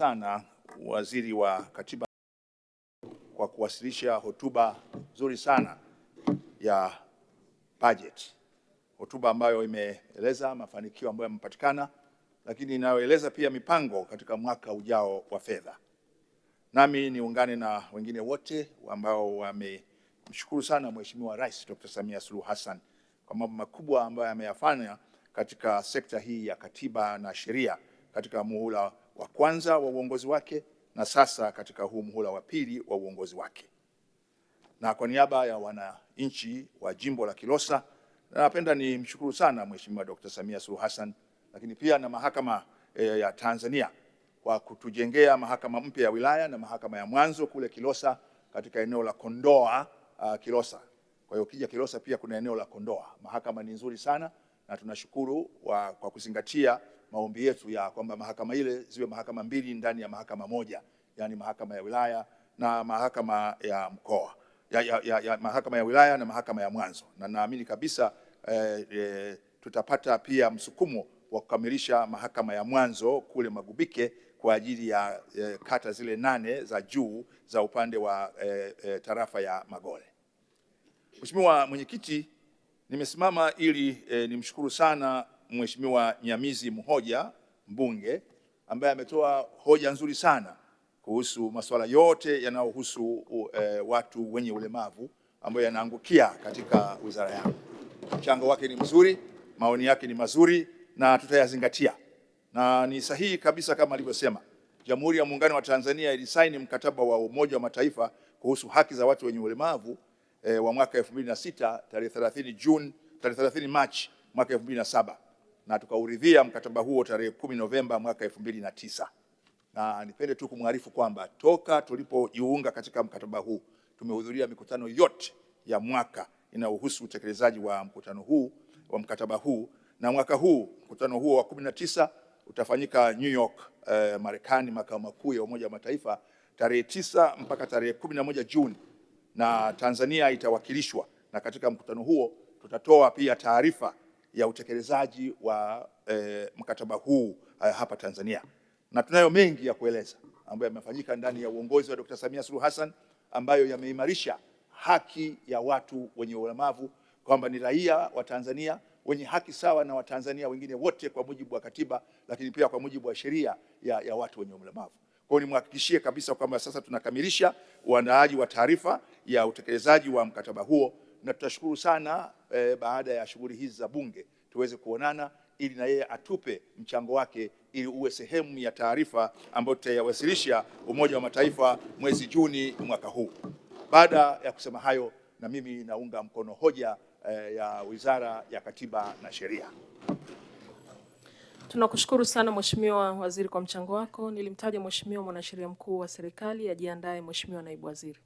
sana Waziri wa Katiba kwa kuwasilisha hotuba nzuri sana ya budget. Hotuba ambayo imeeleza mafanikio ambayo yamepatikana, lakini inayoeleza pia mipango katika mwaka ujao wa fedha. Nami niungane na wengine wote ambao wamemshukuru sana Mheshimiwa Rais Dr. Samia Suluhu Hassan kwa mambo makubwa ambayo ameyafanya katika sekta hii ya katiba na sheria katika muhula wa kwanza wa uongozi wake na sasa katika huu muhula wa pili wa uongozi wake. Na kwa niaba ya wananchi wa jimbo la Kilosa, napenda nimshukuru sana Mheshimiwa Dr. Samia Suluhu Hassan, lakini pia na mahakama ya Tanzania kwa kutujengea mahakama mpya ya wilaya na mahakama ya mwanzo kule Kilosa katika eneo la Kondoa Kilosa. Kwa hiyo ukija Kilosa pia kuna eneo la Kondoa. Mahakama ni nzuri sana na tunashukuru kwa kuzingatia maombi yetu ya kwamba mahakama ile ziwe mahakama mbili ndani ya mahakama moja, yani mahakama ya wilaya na mahakama ya mkoa, mahakama ya wilaya na mahakama ya mwanzo. Na naamini kabisa tutapata pia msukumo wa kukamilisha mahakama ya mwanzo kule Magubike kwa ajili ya kata zile 8 za juu za upande wa tarafa ya Magole. Mheshimiwa Mwenyekiti, nimesimama ili nimshukuru sana Mheshimiwa Nyamizi Mhoja, mbunge, ambaye ametoa hoja nzuri sana kuhusu masuala yote yanayohusu watu wenye ulemavu ambayo yanaangukia katika wizara yangu. Mchango wake ni mzuri, maoni yake ni mazuri na tutayazingatia. Na ni sahihi kabisa kama alivyosema, Jamhuri ya Muungano wa Tanzania ilisaini mkataba wa Umoja wa Mataifa kuhusu haki za watu wenye ulemavu wa mwaka 2006 tarehe 30 Machi mwaka 2007 na tukauridhia mkataba huo tarehe 10 Novemba mwaka 2009. Na nipende tu kumwarifu kwamba toka tulipojiunga katika mkataba huu tumehudhuria mikutano yote ya mwaka inayohusu utekelezaji wa mkataba huu, na mwaka huu mkutano huo wa 19 utafanyika New York, Marekani, makao makuu ya Umoja wa Mataifa tarehe 9 mpaka tarehe 11 Juni, na Tanzania itawakilishwa, na katika mkutano huo tutatoa pia taarifa ya utekelezaji wa mkataba huu hapa Tanzania. Na tunayo mengi ya kueleza ambayo yamefanyika ndani ya uongozi wa Dr. Samia Suluhu Hassan ambayo yameimarisha haki ya watu wenye ulemavu, kwamba ni raia wa Tanzania wenye haki sawa na Watanzania wengine wote kwa mujibu wa katiba, lakini pia kwa mujibu wa sheria ya watu wenye ulemavu. Kwa hiyo nimhakikishie kabisa kwamba sasa tunakamilisha uandaaji wa taarifa ya utekelezaji wa mkataba huo, na tutashukuru sana baada ya shughuli hizi za bunge tuweze kuonana ili na yeye atupe mchango wake ili uwe sehemu ya taarifa ambayo tutaiwasilisha Umoja wa Mataifa mwezi Juni mwaka huu. Baada ya kusema hayo, na mimi naunga mkono hoja ya Wizara ya Katiba na Sheria. Tunakushukuru sana Mheshimiwa Waziri kwa mchango wako. Nilimtaja Mheshimiwa Mwanasheria Mkuu wa Serikali, ajiandae Mheshimiwa Naibu Waziri.